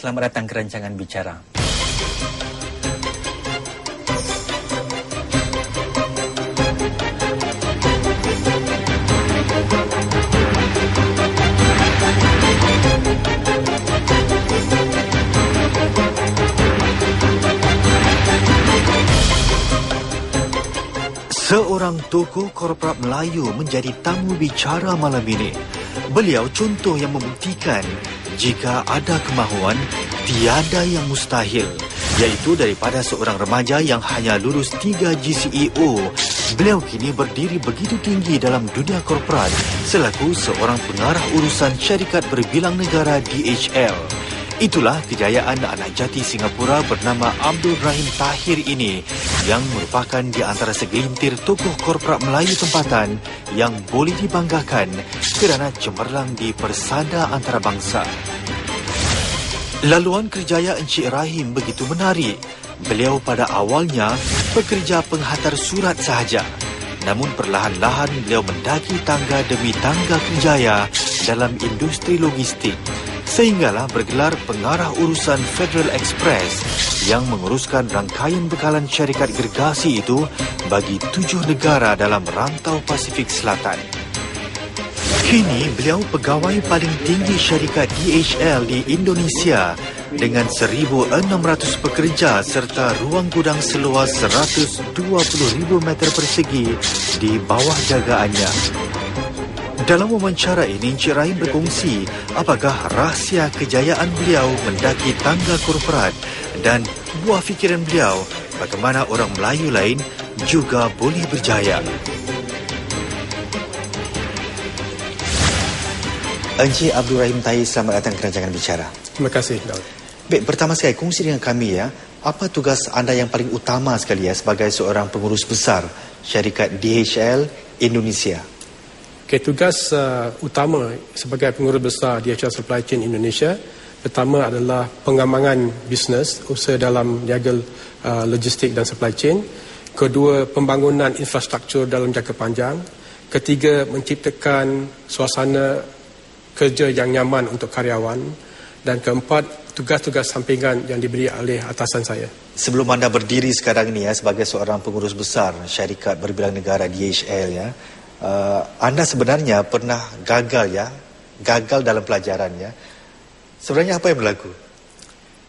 selamat datang ke rancangan Bicara. Seorang tokoh korporat Melayu menjadi tamu bicara malam ini. Beliau contoh yang membuktikan jika ada kemahuan, tiada yang mustahil. Iaitu daripada seorang remaja yang hanya lulus 3 GCEO, beliau kini berdiri begitu tinggi dalam dunia korporat selaku seorang pengarah urusan syarikat berbilang negara DHL. Itulah kejayaan anak jati Singapura bernama Abdul Rahim Tahir ini yang merupakan di antara segelintir tokoh korporat Melayu tempatan yang boleh dibanggakan kerana cemerlang di persada antarabangsa. Laluan kerjaya Encik Rahim begitu menarik. Beliau pada awalnya pekerja penghantar surat sahaja. Namun perlahan-lahan beliau mendaki tangga demi tangga kerjaya dalam industri logistik. Sehinggalah bergelar pengarah urusan Federal Express yang menguruskan rangkaian bekalan syarikat gergasi itu bagi 7 negara dalam rantau Pasifik Selatan. Kini beliau pegawai paling tinggi syarikat DHL di Indonesia dengan 1,600 pekerja serta ruang gudang seluas 120,000 meter persegi di bawah jagaannya. Dalam wawancara ini, Encik Rahim berkongsi apakah rahsia kejayaan beliau mendaki tangga korporat dan buah fikiran beliau bagaimana orang Melayu lain juga boleh berjaya. Encik Abdul Rahim Tahir, selamat datang ke rancangan Bicara. Terima kasih, Daud. Baik, pertama sekali kongsi dengan kami ya, apa tugas anda yang paling utama sekali ya sebagai seorang pengurus besar syarikat DHL Indonesia? Okay, tugas utama sebagai pengurus besar DHL Supply Chain Indonesia pertama adalah pengembangan bisnes, usaha dalam niaga logistik dan supply chain. Kedua, pembangunan infrastruktur dalam jangka panjang. Ketiga, menciptakan suasana kerja yang nyaman untuk karyawan. Dan keempat, tugas-tugas sampingan yang diberi oleh atasan saya. Sebelum anda berdiri sekarang ini ya sebagai seorang pengurus besar syarikat berbilang negara DHL ya, anda sebenarnya pernah gagal dalam pelajaran ya. Sebenarnya apa yang berlaku?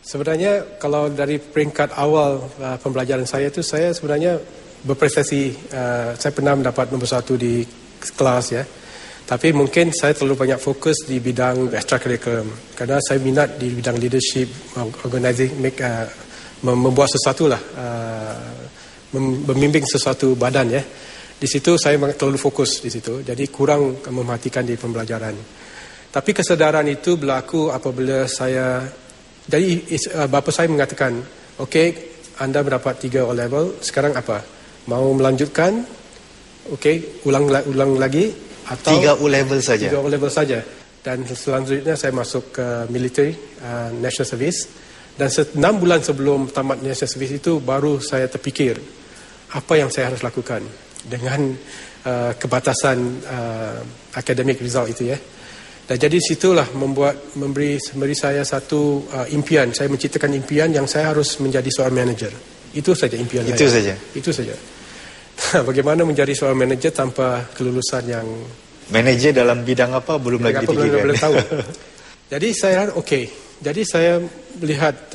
Sebenarnya kalau dari peringkat awal pembelajaran saya itu, saya sebenarnya berprestasi. Saya pernah mendapat nombor 1 di kelas ya. Tapi mungkin saya terlalu banyak fokus di bidang extracurriculum. Kerana saya minat di bidang leadership, organizing, membuat sesuatu lah, membimbing sesuatu badan ya. Di situ saya terlalu fokus di situ, jadi kurang memerhatikan di pembelajaran. Tapi kesedaran itu berlaku apabila saya, jadi bapa saya mengatakan, okey, anda mendapat 3 O-level, sekarang apa? Mau melanjutkan? Okey, ulang lagi? Atau 3 O-level saja? 3 O-level saja. Dan selanjutnya saya masuk ke military, national service. Dan 6 bulan sebelum tamat national service itu, baru saya terfikir, apa yang saya harus lakukan dengan kebatasan academic result itu ya. Dan jadi situlah memberi saya satu impian. Saya menciptakan impian yang saya harus menjadi seorang manager. Itu saja impian saya. Itu saja. Bagaimana menjadi seorang manager tanpa kelulusan yang... Manager dalam bidang apa belum lagi dipikirkan. Belum tahu. Jadi saya Jadi saya melihat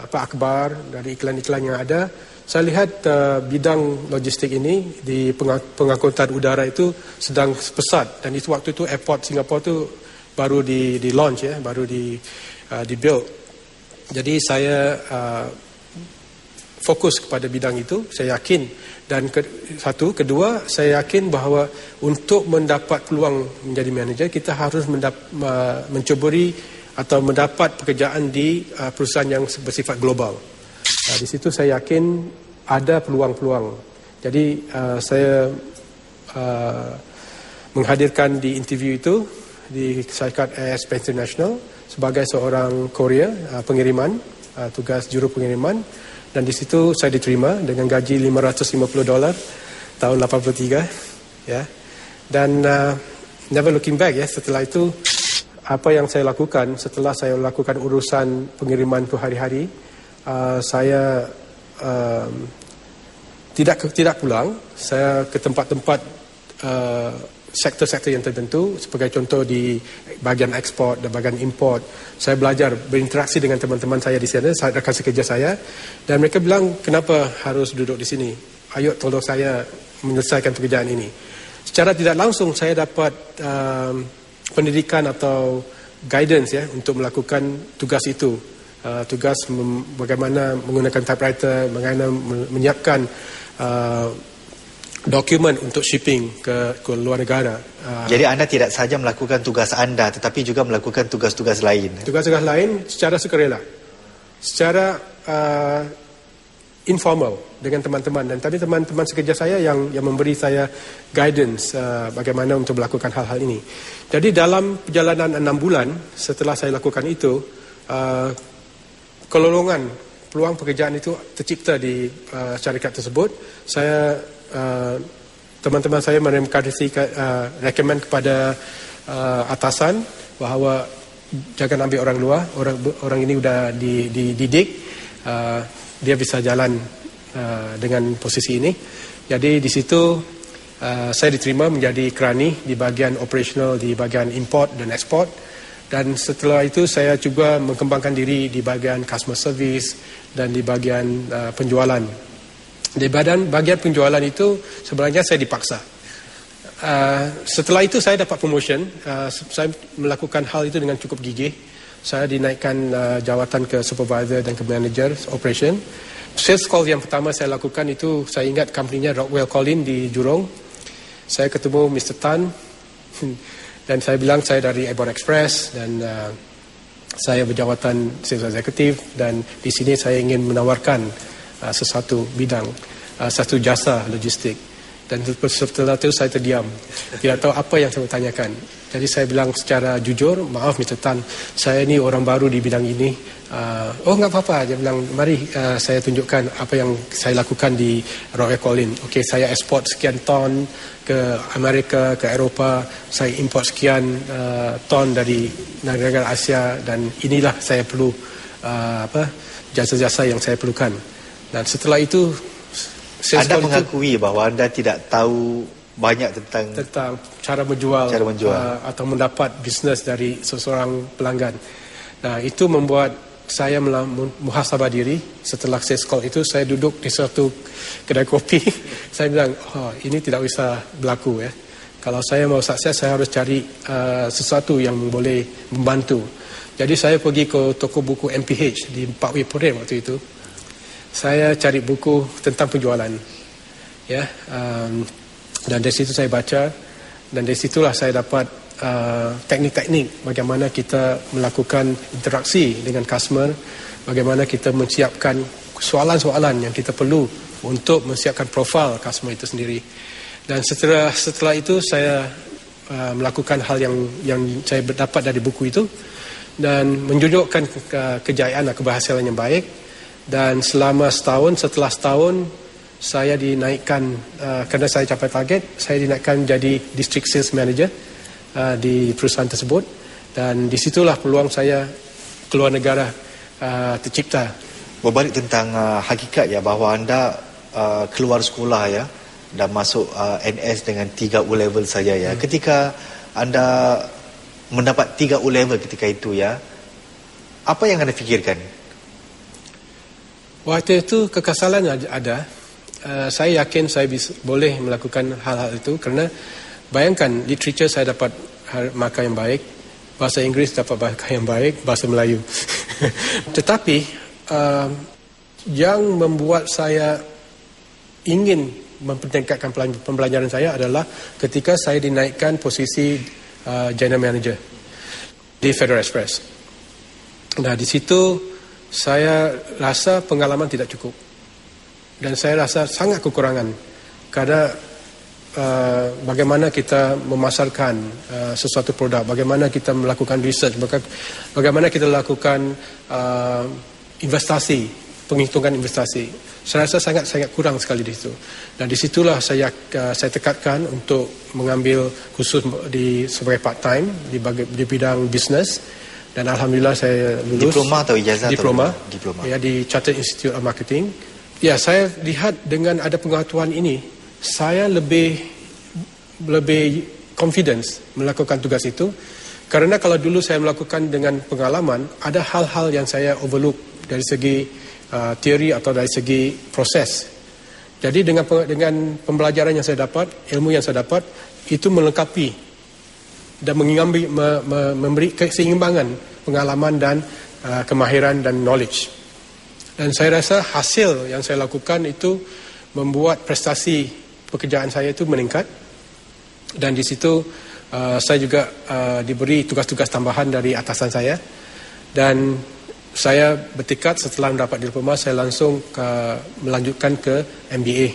akhbar dari iklan-iklan yang ada. Saya lihat bidang logistik ini di pengangkutan udara itu sedang pesat. Dan itu waktu itu airport Singapura itu baru di launch ya, baru di build. Jadi saya fokus kepada bidang itu, saya yakin. Dan kedua, saya yakin bahawa untuk mendapat peluang menjadi manager, kita harus mencuburi atau mendapat pekerjaan di perusahaan yang bersifat global. Di situ saya yakin ada peluang-peluang. Jadi saya menghadirkan di interview itu di syarikat Air Express International sebagai seorang courier pengiriman, tugas juru pengiriman. Dan di situ saya diterima dengan gaji $550 tahun 83 ya. Dan never looking back ya, setelah itu apa yang saya lakukan setelah saya lakukan urusan pengiriman tu hari-hari, saya tidak pulang. Saya ke tempat-tempat sektor-sektor yang tertentu, sebagai contoh di bahagian ekspor dan bahagian import. Saya belajar berinteraksi dengan teman-teman saya di sana, rakan sekerja saya, dan mereka bilang, kenapa harus duduk di sini? Ayo tolong saya menyelesaikan pekerjaan ini. Secara tidak langsung saya dapat pendidikan atau guidance ya untuk melakukan tugas itu. Tugas bagaimana menggunakan typewriter, bagaimana menyiapkan dokumen untuk shipping ke luar negara. Jadi anda tidak sahaja melakukan tugas anda, tetapi juga melakukan tugas-tugas lain. Tugas-tugas lain secara sukarela, secara informal dengan teman-teman. Dan tadi teman-teman sekerja saya yang memberi saya guidance bagaimana untuk melakukan hal-hal ini. Jadi dalam perjalanan 6 bulan setelah saya lakukan itu, peluang pekerjaan itu tercipta di syarikat tersebut. Saya teman-teman saya recommend kepada atasan bahawa jangan ambil orang luar, orang ini sudah dididik, dia bisa jalan dengan posisi ini. Jadi di situ saya diterima menjadi kerani di bahagian operational, di bahagian import dan ekspor. Dan setelah itu saya juga mengembangkan diri di bahagian customer service dan di bahagian penjualan. Di bahagian penjualan itu sebenarnya saya dipaksa. Setelah itu saya dapat promotion. Saya melakukan hal itu dengan cukup gigih. Saya dinaikkan jawatan ke supervisor dan ke manager operation. Sales call yang pertama saya lakukan itu, saya ingat company-nya Rockwell Collin di Jurong. Saya ketemu Mr. Tan dan saya bilang saya dari Airborne Express dan saya berjawatan sales executive, dan di sini saya ingin menawarkan sesuatu bidang, satu jasa logistik. Dan setelah itu saya terdiam, tidak tahu apa yang saya tanyakan. Jadi saya bilang secara jujur, maaf Mr. Tan, saya ni orang baru di bidang ini. Oh enggak apa-apa, dia bilang, mari saya tunjukkan apa yang saya lakukan di Royal Collin. Okey, saya ekspor sekian ton ke Amerika, ke Eropah, saya import sekian ton dari negara Asia, dan inilah saya perlu jasa-jasa yang saya perlukan. Dan setelah itu anda mengakui bahawa anda tidak tahu banyak tentang cara menjual atau mendapat bisnes dari seseorang pelanggan. Nah, itu membuat saya muhasabah diri. Setelah sales call itu, saya duduk di suatu kedai kopi. Saya bilang, ini tidak bisa berlaku ya. Kalau saya mau sukses, saya harus cari sesuatu yang boleh membantu. Jadi saya pergi ke toko buku MPH di Parkway Parade waktu itu. Saya cari buku tentang penjualan, ya, dan dari situ saya baca, dan dari situlah saya dapat teknik-teknik bagaimana kita melakukan interaksi dengan customer, bagaimana kita menyiapkan soalan-soalan yang kita perlu untuk menyiapkan profil customer itu sendiri. Dan setelah itu saya melakukan hal yang saya dapat dari buku itu dan menunjukkan kejayaan dan keberhasilan yang baik. Dan setelah setahun saya dinaikkan, kerana saya capai target, saya dinaikkan jadi district sales manager di perusahaan tersebut. Dan disitulah peluang saya keluar negara tercipta. Berbalik tentang hakikat ya, bahawa anda keluar sekolah ya dan masuk NS dengan 3 O-level saja ya. Ketika anda mendapat 3 O-level ketika itu ya, apa yang anda fikirkan? Waktu itu kekesalan ada. Saya yakin saya boleh melakukan hal-hal itu kerana bayangkan, literature saya dapat markah yang baik, bahasa Inggeris dapat markah yang baik, bahasa Melayu. Tetapi yang membuat saya ingin mempertingkatkan pembelajaran saya adalah ketika saya dinaikkan posisi General Manager di Federal Express. Nah, di situ saya rasa pengalaman tidak cukup. Dan saya rasa sangat kekurangan. Karena bagaimana kita memasarkan sesuatu produk, bagaimana kita melakukan research, bagaimana kita lakukan investasi penghitungan investasi. Saya rasa sangat kurang sekali di situ. Dan di situlah saya tekadkan untuk mengambil khusus sebagai part time di bidang bisnes. Dan alhamdulillah saya lulus. Diploma atau ijazah? Diploma. Diploma. Ya, di Chartered Institute of Marketing. Ya, saya lihat dengan ada pengetahuan ini, saya lebih confidence melakukan tugas itu. Kerana kalau dulu saya melakukan dengan pengalaman, ada hal-hal yang saya overlook dari segi teori atau dari segi proses. Jadi dengan pembelajaran yang saya dapat, ilmu yang saya dapat, itu melengkapi dan memberi keseimbangan pengalaman dan kemahiran dan knowledge. Dan saya rasa hasil yang saya lakukan itu membuat prestasi pekerjaan saya itu meningkat. Dan di situ saya juga diberi tugas-tugas tambahan dari atasan saya. Dan saya bertekad setelah mendapat diploma, saya langsung melanjutkan ke MBA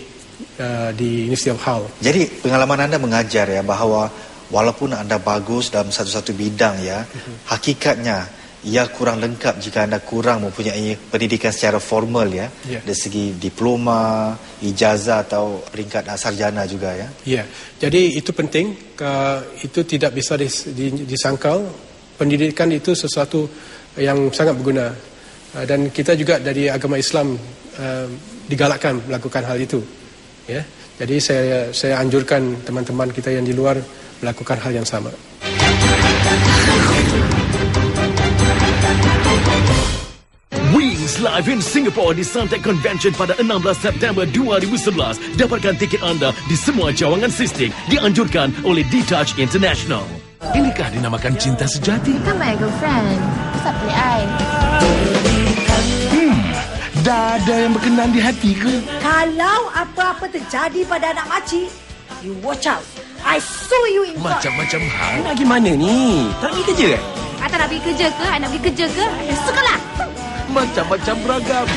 di University of Hull. Jadi pengalaman anda mengajar ya bahawa walaupun anda bagus dalam satu-satu bidang ya, hakikatnya ia kurang lengkap jika anda kurang mempunyai pendidikan secara formal ya, dari segi diploma, ijazah atau peringkat sarjana juga ya. Ya, jadi itu penting. Itu tidak bisa disangkal. Pendidikan itu sesuatu yang sangat berguna. Dan kita juga dari agama Islam digalakkan melakukan hal itu. Ya, jadi saya anjurkan teman-teman kita yang di luar melakukan hal yang sama. Wings live in Singapore di Suntec Convention pada 16 September 2011. Dapatkan tiket anda di semua cawangan sistik, dianjurkan oleh D-Touch International. Inikah dinamakan cinta sejati? Kan my girlfriend. Kenapa pilih I? Dah ada yang berkenan di hati ke? Kalau apa-apa terjadi pada anak makcik, you watch out. I sue you in court. Macam-macam hal. Nak pergi mana ni? Tak nak pergi kerja kan? Atau nak pergi kerja ke? Nak pergi kerja ke? Sukalah. Macam-macam beragam.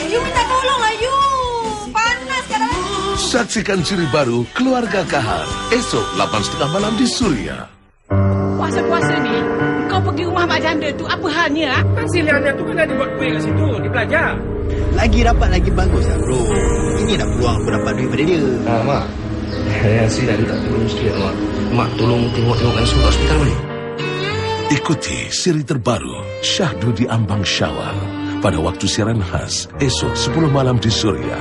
You minta tolong lah you. Panas sekarang. Saksikan siri baru Keluarga Kahar. Esok 8.30 malam di Suria. Puasa-puasa ni, kau pergi rumah mak janda tu apa halnya? Hasil anak tu kan ada buat kuih kat situ. Dia belajar. Lagi dapat lagi bagus lah bro. Ini nak peluang aku dapat duit pada dia. Mak, saya asli dah tak tolong sikit mak. Mak tolong tengok-tengok kan semua hospital boleh? Ikuti siri terbaru Syahdu di Ambang Syawal pada waktu siaran khas esok 10 malam di Suria.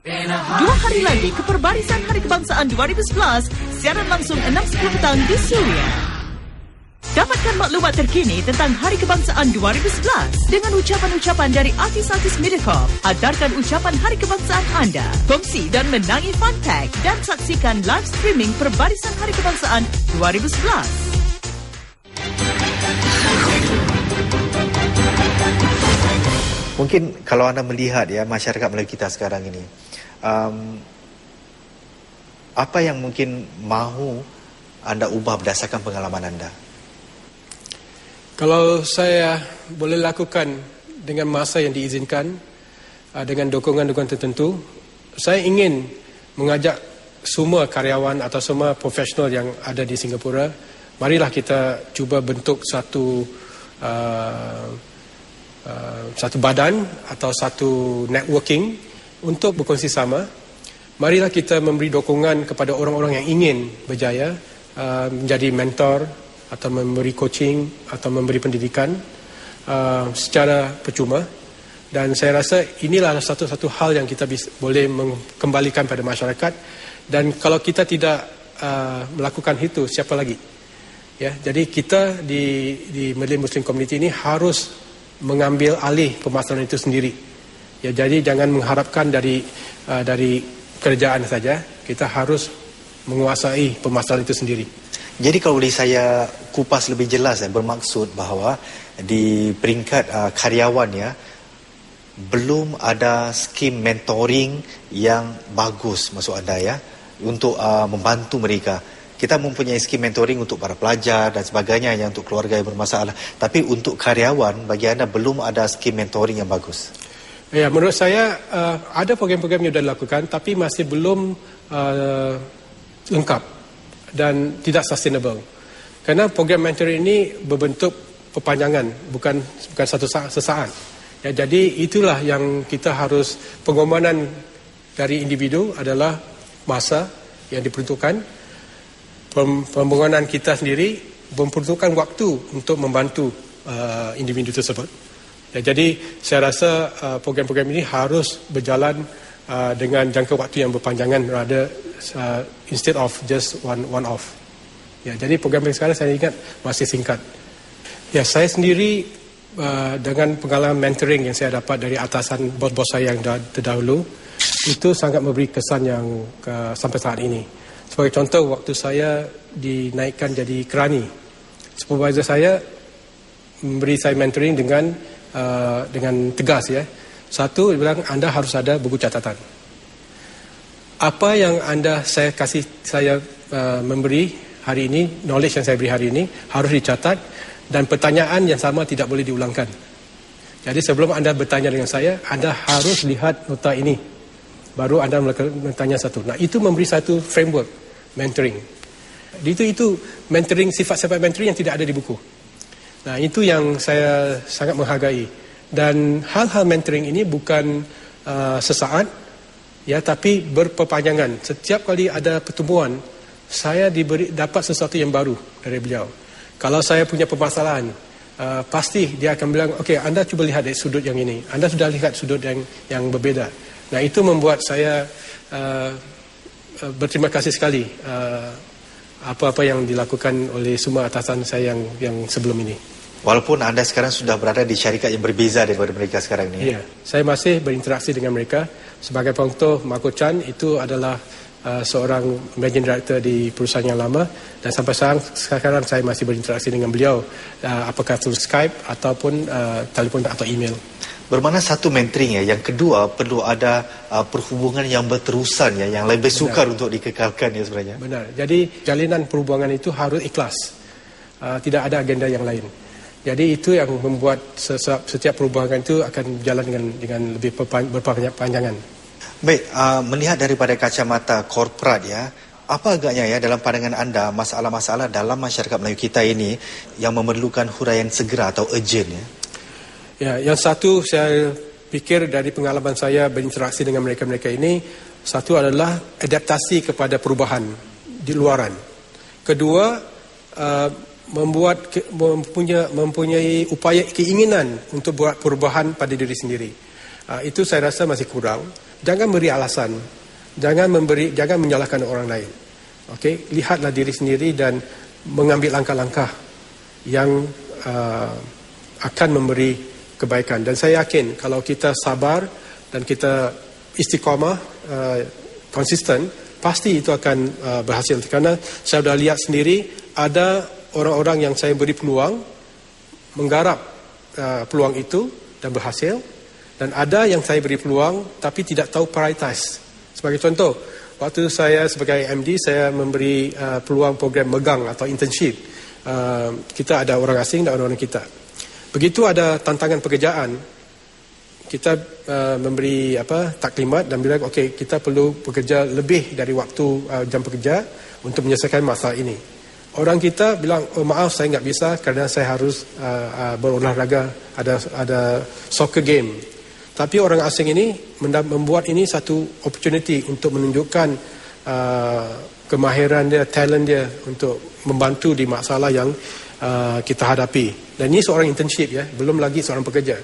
2 hari lagi ke Perbarisan Hari Kebangsaan 2011, siaran langsung 6.10 petang di Suria. Dapatkan maklumat terkini tentang Hari Kebangsaan 2011 dengan ucapan-ucapan dari artis-artis Mediacorp. Adarkan ucapan Hari Kebangsaan anda, kongsi dan menangi fun pack dan saksikan live streaming Perbarisan Hari Kebangsaan 2011. Mungkin kalau anda melihat ya masyarakat Melayu kita sekarang ini, apa yang mungkin mahu anda ubah berdasarkan pengalaman anda? Kalau saya boleh lakukan dengan masa yang diizinkan, dengan dukungan-dukungan tertentu, saya ingin mengajak semua karyawan atau semua profesional yang ada di Singapura, marilah kita cuba bentuk satu badan atau satu networking untuk berkongsi sama. Marilah kita memberi dukungan kepada orang-orang yang ingin berjaya, menjadi mentor atau memberi coaching atau memberi pendidikan secara percuma. Dan saya rasa inilah satu-satu hal yang kita boleh mengembalikan pada masyarakat. Dan kalau kita tidak melakukan itu, siapa lagi? Ya, jadi kita di Malay Muslim Community ini harus mengambil alih permasalahan itu sendiri. Ya, jadi jangan mengharapkan dari kerajaan saja. Kita harus menguasai permasalahan itu sendiri. Jadi kalau boleh saya kupas lebih jelas, bermaksud bahawa di peringkat karyawan ya, belum ada skim mentoring yang bagus maksud anda ya, untuk membantu mereka. Kita mempunyai skim mentoring untuk para pelajar dan sebagainya yang untuk keluarga yang bermasalah. Tapi untuk karyawan, bagi anda belum ada skim mentoring yang bagus. Ya, menurut saya ada program-program yang sudah dilakukan, tapi masih belum lengkap dan tidak sustainable. Kerana program mentoring ini berbentuk perpanjangan, bukan satu sesaat. Ya, jadi itulah yang kita harus, pengorbanan dari individu adalah masa yang diperuntukkan. Pembangunan kita sendiri memperuntukkan waktu untuk membantu individu tersebut. Ya, jadi saya rasa program-program ini harus berjalan dengan jangka waktu yang berpanjangan rather instead of just one off. Ya, jadi program yang sekarang saya ingat masih singkat. Ya, saya sendiri dengan pengalaman mentoring yang saya dapat dari atasan bos-bos saya yang terdahulu, itu sangat memberi kesan yang sampai saat ini. Sebagai contoh, waktu saya dinaikkan jadi kerani, supervisor saya memberi saya mentoring dengan tegas ya. Satu, dia bilang anda harus ada buku catatan. Apa yang saya memberi hari ini, knowledge yang saya beri hari ini harus dicatat, dan pertanyaan yang sama tidak boleh diulangkan. Jadi sebelum anda bertanya dengan saya, anda harus lihat nota ini, baru anda bertanya satu. Nah, itu memberi satu framework mentoring. Itu mentoring, sifat-sifat mentoring yang tidak ada di buku. Nah, itu yang saya sangat menghargai. Dan hal-hal mentoring ini bukan sesaat, ya, tapi berperpanjangan. Setiap kali ada pertemuan, saya dapat sesuatu yang baru dari beliau. Kalau saya punya permasalahan, pasti dia akan bilang, okey, anda cuba lihat dari sudut yang ini. Anda sudah lihat sudut yang berbeza. Nah, itu membuat saya berterima kasih sekali apa-apa yang dilakukan oleh semua atasan saya yang sebelum ini. Walaupun anda sekarang sudah berada di syarikat yang berbeza daripada mereka sekarang ini. Ya, saya masih berinteraksi dengan mereka. Sebagai contoh, Marco Chan itu adalah seorang managing director di perusahaan yang lama, dan sampai sekarang saya masih berinteraksi dengan beliau, apakah through Skype ataupun telefon atau email. Bermakna satu mentoring ya, yang kedua perlu ada perhubungan yang berterusan ya, yang lebih sukar untuk dikekalkan ya sebenarnya. Benar. Jadi jalinan perhubungan itu harus ikhlas. Tidak ada agenda yang lain. Jadi itu yang membuat setiap perhubungan itu akan berjalan dengan lebih berpanjangan. Baik, melihat daripada kacamata korporat ya, apa agaknya ya dalam pandangan anda masalah-masalah dalam masyarakat Melayu kita ini yang memerlukan huraian segera atau urgent ya? Ya, yang satu saya pikir dari pengalaman saya berinteraksi dengan mereka-mereka ini, satu adalah adaptasi kepada perubahan di luaran. Kedua, mempunyai upaya keinginan untuk buat perubahan pada diri sendiri. Itu saya rasa masih kurang. Jangan beri alasan, jangan menyalahkan orang lain. Okey, lihatlah diri sendiri dan mengambil langkah-langkah yang akan memberi kebaikan. Dan saya yakin kalau kita sabar dan kita istiqamah, konsisten, pasti itu akan berhasil. Karena saya sudah lihat sendiri ada orang-orang yang saya beri peluang menggarap peluang itu dan berhasil. Dan ada yang saya beri peluang tapi tidak tahu prioritize. Sebagai contoh, waktu saya sebagai MD, saya memberi peluang program megang atau internship. Kita ada orang asing dan orang kita. Begitu ada tantangan pekerjaan, kita memberi taklimat dan bilang, okey, kita perlu bekerja lebih dari waktu jam pekerja untuk menyelesaikan masalah ini. Orang kita bilang, oh maaf, saya nggak bisa kerana saya harus berolahraga, ada soccer game. Tapi orang asing ini membuat ini satu opportunity untuk menunjukkan kemahiran dia, talent dia untuk membantu di masalah yang kita hadapi. Dan ini seorang internship ya, belum lagi seorang pekerja.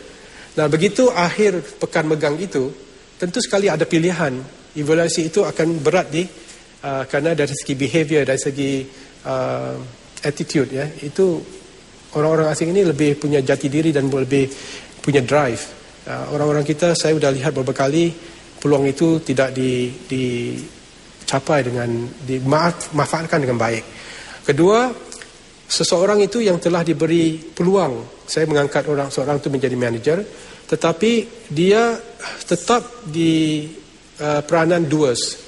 Nah, begitu akhir pekan megang itu, tentu sekali ada pilihan. Evaluasi itu akan berat kerana dari segi behavior, dari segi attitude ya, itu orang-orang asing ini lebih punya jati diri dan lebih punya drive. Orang-orang kita, saya sudah lihat beberapa kali peluang itu tidak dicapai dengan dimanfaatkan dengan baik. Kedua, seseorang itu yang telah diberi peluang, saya mengangkat seorang itu menjadi manager, tetapi dia tetap di peranan doers,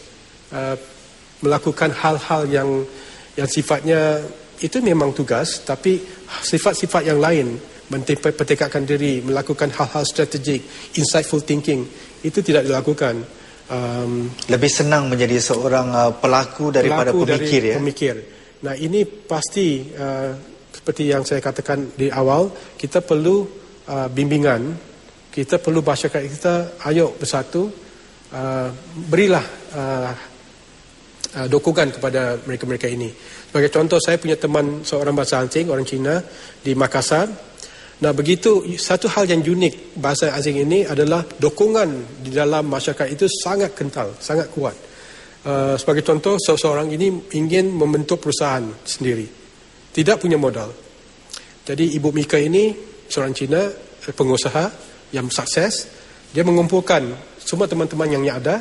melakukan hal-hal yang sifatnya itu memang tugas, tapi sifat-sifat yang lain, mempertekadkan diri, melakukan hal-hal strategik, insightful thinking, itu tidak dilakukan. Lebih senang menjadi seorang pelaku daripada pemikir ya. Pemikir. Nah, ini pasti seperti yang saya katakan di awal, kita perlu bimbingan, kita perlu masyarakat kita ayo bersatu, berilah dukungan kepada mereka-mereka ini. Sebagai contoh, saya punya teman seorang bahasa asing, orang Cina di Makassar. Nah, begitu satu hal yang unik bahasa asing ini adalah dukungan di dalam masyarakat itu sangat kental, sangat kuat. Sebagai contoh, seseorang ini ingin membentuk perusahaan sendiri, tidak punya modal. Jadi Ibu Mika ini seorang Cina, pengusaha yang sukses. Dia mengumpulkan semua teman-teman yang ada.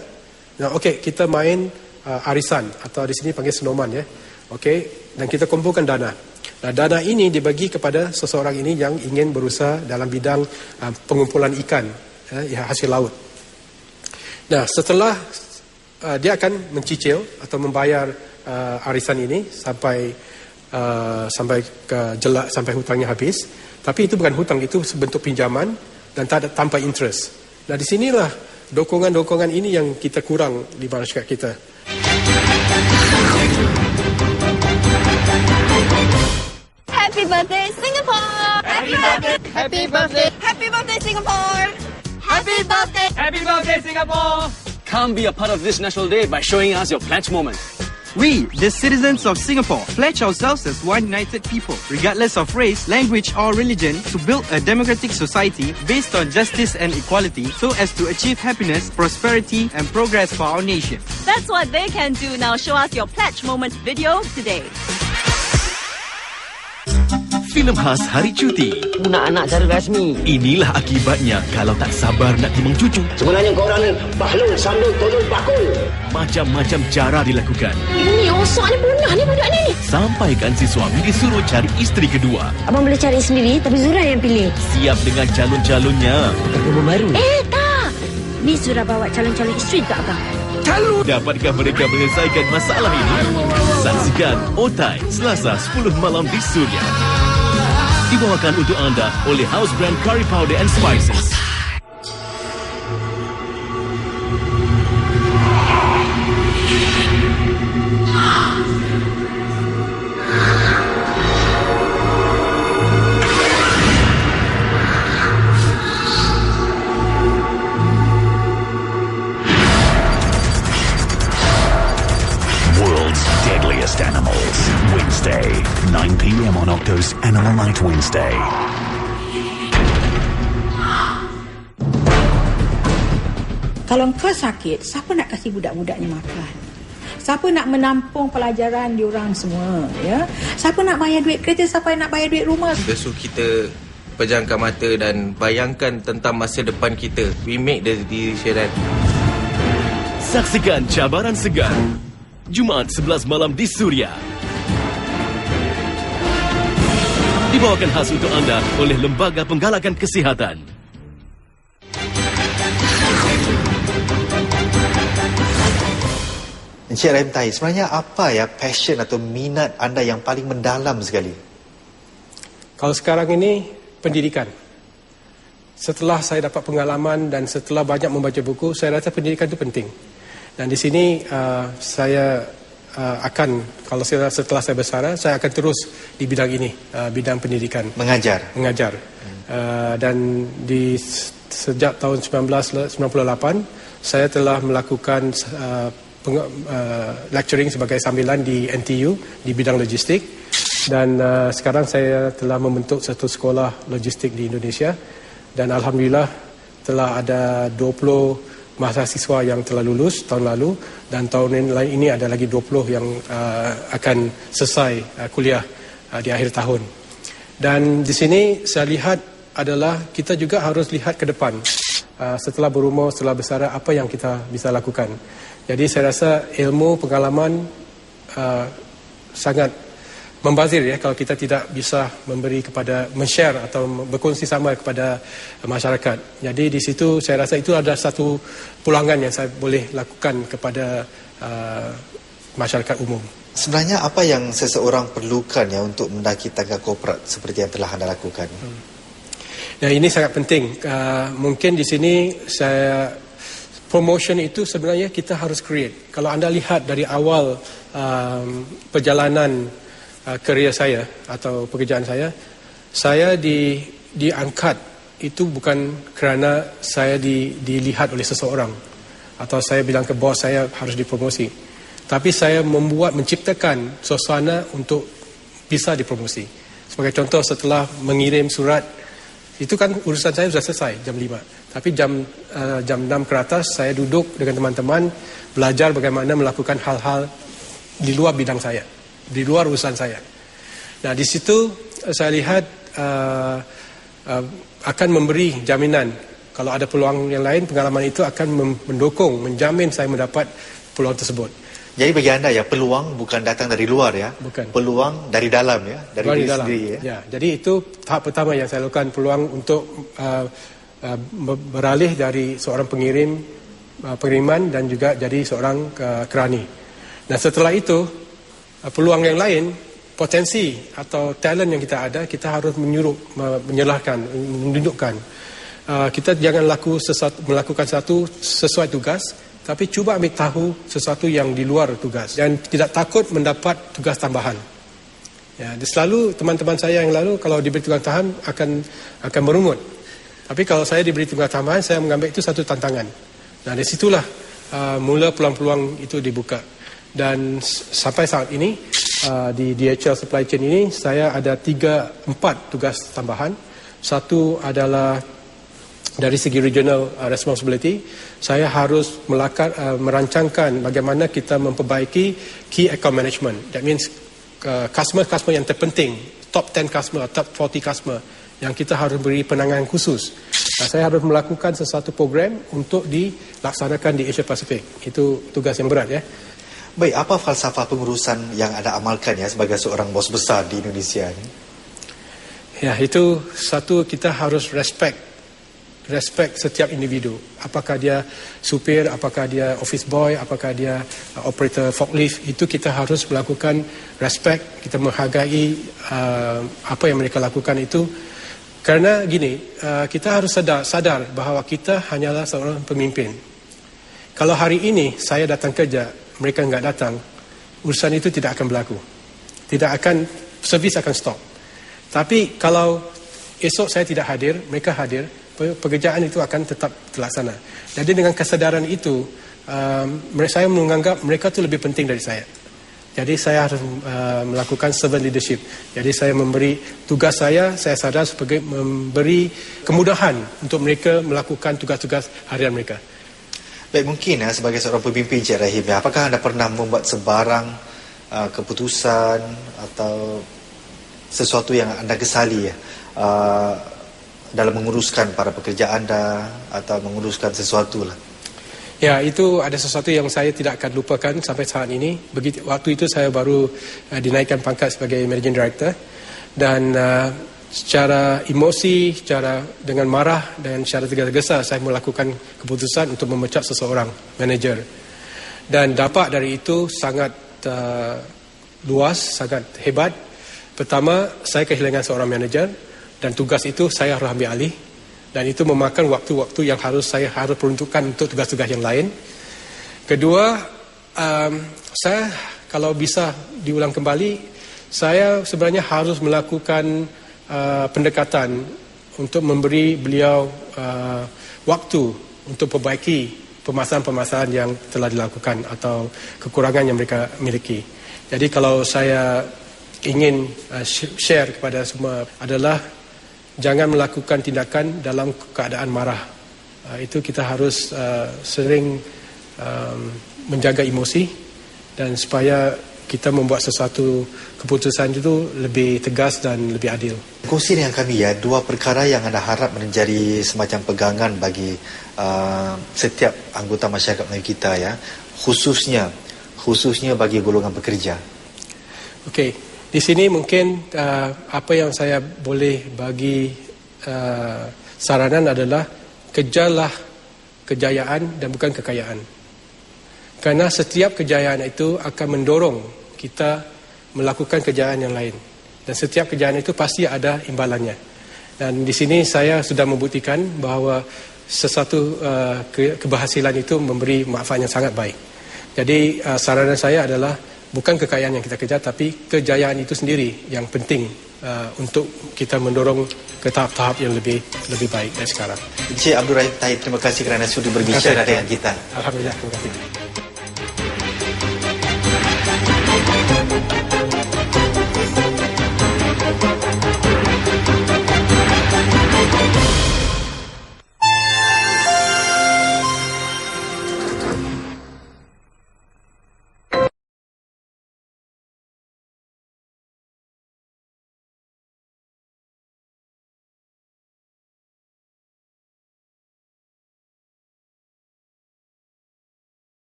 Nah, okey, kita main arisan atau di sini panggil senoman ya. Okey, dan kita kumpulkan dana. Nah, dana ini dibagi kepada seseorang ini yang ingin berusaha dalam bidang pengumpulan ikan, hasil laut. Nah, setelah dia akan mencicil atau membayar arisan ini sampai sampai hutangnya habis. Tapi itu bukan hutang, itu sebentuk pinjaman dan tanpa interest. Nah, di sinilah dokongan-dokongan ini yang kita kurang di masyarakat kita. Happy birthday Singapore! Happy birthday! Happy birthday! Happy birthday Singapore! Happy birthday! Happy birthday, Singapore! Come be a part of this National Day by showing us your pledge moment. We, the citizens of Singapore, pledge ourselves as one united people, regardless of race, language or religion, to build a democratic society based on justice and equality so as to achieve happiness, prosperity and progress for our nation. That's what they can do. Now show us your pledge moment video today. Filem khas Hari Cuti. Nak anak cara rasmi. Inilah akibatnya kalau tak sabar nak timbang cucu. Sebenarnya korang ni bahlul, sandul, tolol, bakul. Macam-macam cara dilakukan. Ini osak ni punah ni budak ni. Sampaikan si suami disuruh cari isteri kedua. Abang boleh cari sendiri tapi Zura yang pilih. Siap dengan calon-calonnya. Rumah baru. Tak. Ni Zura bawa calon-calon isteri tak abang? Calon. Dapatkah mereka menyelesaikan masalah ini? Saksikan Otai Selasa 10 malam di Suria. Dibawakan untuk anda oleh House Brand Curry Powder and Spices. Deadliest Animals, Wednesday, 9 p.m. on Octo's Animal Night Wednesday. Kalau kau sakit, siapa nak kasih budak-budaknya makan? Siapa nak menampung pelajaran diorang semua? Ya? Siapa nak bayar duit kereta? Siapa nak bayar duit rumah? So kita pejamkan mata dan bayangkan tentang masa depan kita. We make the decision. Saksikan Cabaran Segar Jumaat 11 malam di Suria. Dibawakan khas untuk anda oleh Lembaga Penggalakan Kesihatan. Encik Rahim Tahir, sebenarnya apa ya passion atau minat anda yang paling mendalam sekali? Kalau sekarang ini, pendidikan. Setelah saya dapat pengalaman dan setelah banyak membaca buku, saya rasa pendidikan itu penting. Dan di sini saya akan, kalau setelah saya bersara, saya akan terus di bidang ini, bidang pendidikan. Mengajar. Dan sejak tahun 1998, saya telah melakukan lecturing sebagai sambilan di NTU di bidang logistik. Dan sekarang saya telah membentuk satu sekolah logistik di Indonesia. Dan Alhamdulillah telah ada 20 mahasiswa yang telah lulus tahun lalu, dan tahun ini ada lagi 20 yang akan selesai kuliah di akhir tahun. Dan di sini saya lihat adalah kita juga harus lihat ke depan. Setelah berumur, setelah bersara, apa yang kita bisa lakukan. Jadi saya rasa ilmu, pengalaman sangat membazir ya kalau kita tidak bisa memberi kepada, men-share atau berkongsi sama kepada masyarakat. Jadi di situ saya rasa itu ada satu pulangan yang saya boleh lakukan kepada masyarakat umum. Sebenarnya apa yang seseorang perlukan ya untuk mendaki tangga korporat seperti yang telah anda lakukan? Nah, ini sangat penting. Mungkin di sini saya promotion itu sebenarnya kita harus create. Kalau anda lihat dari awal perjalanan kerjaya saya atau pekerjaan saya diangkat itu bukan kerana saya dilihat oleh seseorang atau saya bilang ke bos saya harus dipromosi. Tapi saya menciptakan suasana untuk bisa dipromosi. Sebagai contoh, setelah mengirim surat, itu kan urusan saya sudah selesai jam 5. Tapi jam 6 ke atas saya duduk dengan teman-teman belajar bagaimana melakukan hal-hal di luar bidang saya, di luar urusan saya. Nah, di situ saya lihat akan memberi jaminan kalau ada peluang yang lain, pengalaman itu akan mendukung, menjamin saya mendapat peluang tersebut. Jadi bagi anda ya, peluang bukan datang dari luar ya, bukan. Peluang dari dalam ya, dari diri sendiri ya. Ya, jadi itu tahap pertama yang saya lakukan, peluang untuk beralih dari seorang pengiriman dan juga jadi seorang kerani. Nah, setelah itu peluang yang lain, potensi atau talent yang kita ada, kita harus menyalahkan, menunjukkan. Kita jangan melakukan satu sesuai tugas, tapi cuba ambil tahu sesuatu yang di luar tugas dan tidak takut mendapat tugas tambahan. Ya, selalu teman-teman saya yang lalu kalau diberi tugas tambahan akan merungut. Tapi kalau saya diberi tugas tambahan, saya mengambil itu satu tantangan. Nah, dari situlah mula peluang-peluang itu dibuka. Dan sampai saat ini di DHL Supply Chain ini saya ada 4 tugas tambahan. Satu adalah dari segi regional responsibility, saya harus merancangkan bagaimana kita memperbaiki key account management. That means customer yang terpenting, top 10 customer, top 40 customer yang kita harus beri penanganan khusus. Nah, saya harus melakukan sesuatu program untuk dilaksanakan di Asia Pacific. Itu tugas yang berat ya. Baik, apa falsafah pengurusan yang anda amalkan ya sebagai seorang bos besar di Indonesia ini? Ya, itu satu, kita harus respect setiap individu. Apakah dia supir, apakah dia office boy, apakah dia operator forklift, itu kita harus melakukan respect, kita menghargai apa yang mereka lakukan itu. Karena gini, kita harus sadar bahawa kita hanyalah seorang pemimpin. Kalau hari ini saya datang kerja, mereka enggak datang, urusan itu tidak akan berlaku. Servis akan stop. Tapi kalau esok saya tidak hadir, mereka hadir, pekerjaan itu akan tetap terlaksana. Jadi dengan kesadaran itu, saya menganggap mereka itu lebih penting dari saya. Jadi saya harus melakukan servant leadership. Jadi saya memberi tugas saya sadar sebagai memberi kemudahan untuk mereka melakukan tugas-tugas harian mereka. Baik, mungkin ya sebagai seorang pemimpin Cik Rahim ya, apakah anda pernah membuat sebarang keputusan atau sesuatu yang anda kesali ya dalam menguruskan para pekerja anda atau menguruskan sesuatu lah? Ya, itu ada sesuatu yang saya tidak akan lupakan sampai saat ini. Waktu itu saya baru dinaikkan pangkat sebagai Managing Director dan secara emosi, dengan marah dan secara tergesa-gesa saya melakukan keputusan untuk memecat seseorang manager. Dan dampak dari itu sangat luas, sangat hebat. Pertama, saya kehilangan seorang manager dan tugas itu saya harus ambil alih. Dan itu memakan waktu-waktu yang saya harus peruntukkan untuk tugas-tugas yang lain. Kedua, saya kalau bisa diulang kembali, saya sebenarnya harus melakukan pendekatan untuk memberi beliau waktu untuk perbaiki permasalahan-permasalahan yang telah dilakukan atau kekurangan yang mereka miliki. Jadi kalau saya ingin share kepada semua adalah jangan melakukan tindakan dalam keadaan marah. Itu kita harus sering menjaga emosi dan supaya kita membuat sesuatu keputusan itu lebih tegas dan lebih adil. Kongsi dengan kami ya, 2 perkara yang anda harap menjadi semacam pegangan bagi setiap anggota masyarakat Melayu kita ya, khususnya bagi golongan pekerja. Okey. Di sini mungkin apa yang saya boleh bagi saranan adalah kejarlah kejayaan dan bukan kekayaan. Karena setiap kejayaan itu akan mendorong kita melakukan kejayaan yang lain. Dan setiap kejayaan itu pasti ada imbalannya. Dan di sini saya sudah membuktikan bahawa sesuatu keberhasilan itu memberi manfaat yang sangat baik. Jadi saranan saya adalah bukan kekayaan yang kita kejar, tapi kejayaan itu sendiri yang penting untuk kita mendorong ke tahap-tahap yang lebih baik dari sekarang. Encik Abdul Rahim Tahir, terima kasih kerana sudi berbicara dengan kita. Alhamdulillah, terima kasih.